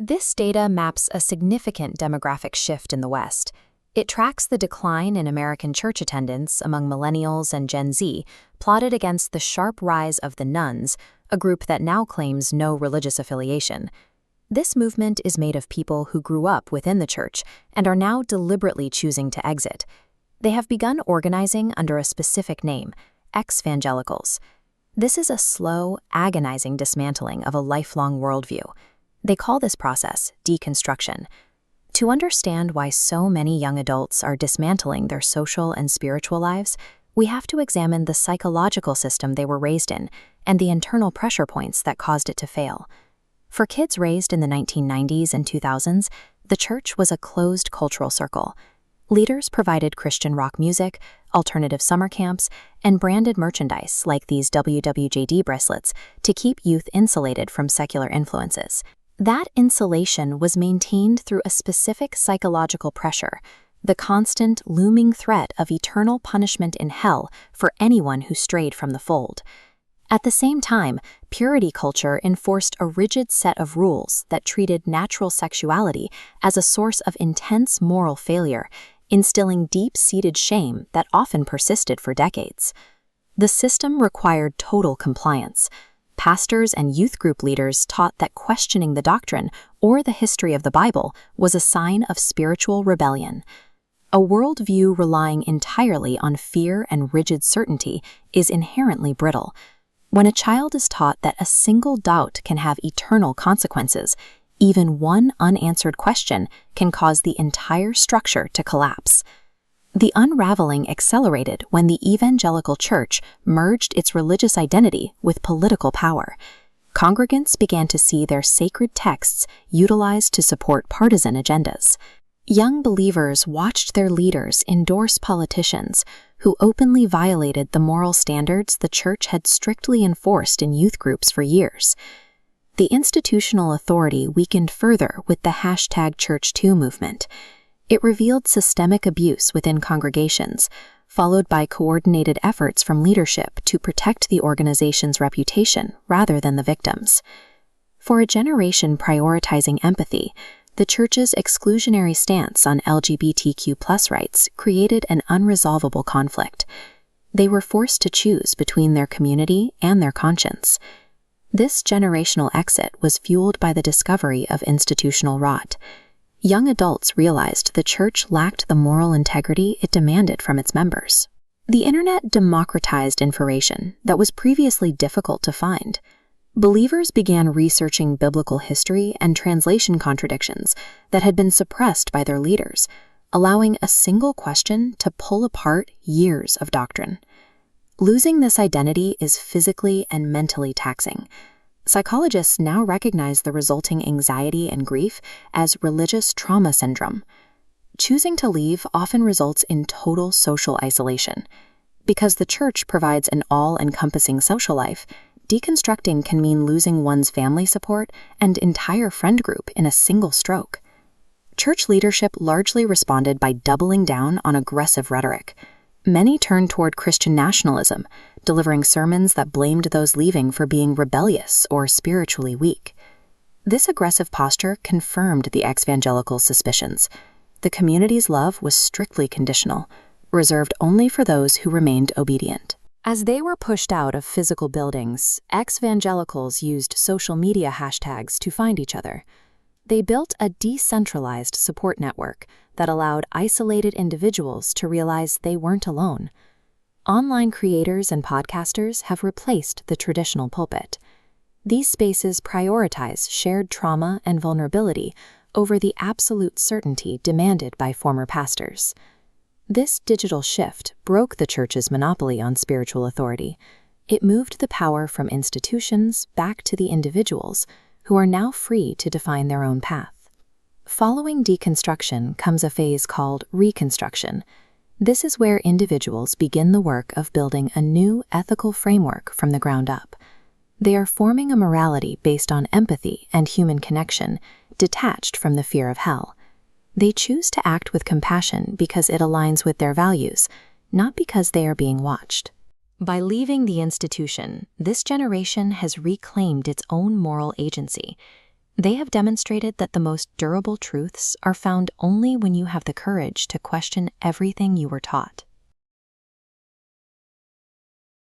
This data maps a significant demographic shift in the West. It tracks the decline in American church attendance among millennials and Gen Z, plotted against the sharp rise of the nones, a group that now claims no religious affiliation. This movement is made of people who grew up within the church and are now deliberately choosing to exit. They have begun organizing under a specific name, Exvangelicals. This is a slow, agonizing dismantling of a lifelong worldview. They call this process deconstruction. To understand why so many young adults are dismantling their social and spiritual lives, we have to examine the psychological system they were raised in and the internal pressure points that caused it to fail. For kids raised in the 1990s and 2000s, the church was a closed cultural circle. Leaders provided Christian rock music, alternative summer camps, and branded merchandise like these wwjd bracelets to keep youth insulated from secular influences. That insulation was maintained through a specific psychological pressure, the constant looming threat of eternal punishment in hell for anyone who strayed from the fold. At the same time, purity culture enforced a rigid set of rules that treated natural sexuality as a source of intense moral failure, instilling deep-seated shame that often persisted for decades. The system required total compliance. Pastors and youth group leaders taught that questioning the doctrine or the history of the Bible was a sign of spiritual rebellion. A worldview relying entirely on fear and rigid certainty is inherently brittle. When a child is taught that a single doubt can have eternal consequences, even one unanswered question can cause the entire structure to collapse. The unraveling accelerated when the Evangelical Church merged its religious identity with political power. Congregants began to see their sacred texts utilized to support partisan agendas. Young believers watched their leaders endorse politicians who openly violated the moral standards the church had strictly enforced in youth groups for years. The institutional authority weakened further with the #churchtoo movement. It revealed systemic abuse within congregations, followed by coordinated efforts from leadership to protect the organization's reputation rather than the victims. For a generation prioritizing empathy, the church's exclusionary stance on LGBTQ+ rights created an unresolvable conflict. They were forced to choose between their community and their conscience. This generational exit was fueled by the discovery of institutional rot. Young adults realized the church lacked the moral integrity it demanded from its members. The internet democratized information that was previously difficult to find. Believers began researching biblical history and translation contradictions that had been suppressed by their leaders, allowing a single question to pull apart years of doctrine. Losing this identity is physically and mentally taxing. Psychologists now recognize the resulting anxiety and grief as religious trauma syndrome. Choosing to leave often results in total social isolation. Because the church provides an all-encompassing social life, deconstructing can mean losing one's family support and entire friend group in a single stroke. Church leadership largely responded by doubling down on aggressive rhetoric. Many turned toward Christian nationalism, delivering sermons that blamed those leaving for being rebellious or spiritually weak. This aggressive posture confirmed the Exvangelicals' suspicions. The community's love was strictly conditional, reserved only for those who remained obedient. As they were pushed out of physical buildings, Exvangelicals used social media hashtags to find each other. They built a decentralized support network that allowed isolated individuals to realize they weren't alone. Online creators and podcasters have replaced the traditional pulpit. These spaces prioritize shared trauma and vulnerability over the absolute certainty demanded by former pastors. This digital shift broke the church's monopoly on spiritual authority. It moved the power from institutions back to the individuals, who are now free to define their own path. Following deconstruction comes a phase called reconstruction. This is where individuals begin the work of building a new ethical framework from the ground up. They are forming a morality based on empathy and human connection, detached from the fear of hell. They choose to act with compassion because it aligns with their values, not because they are being watched. By leaving the institution, this generation has reclaimed its own moral agency. They have demonstrated that the most durable truths are found only when you have the courage to question everything you were taught.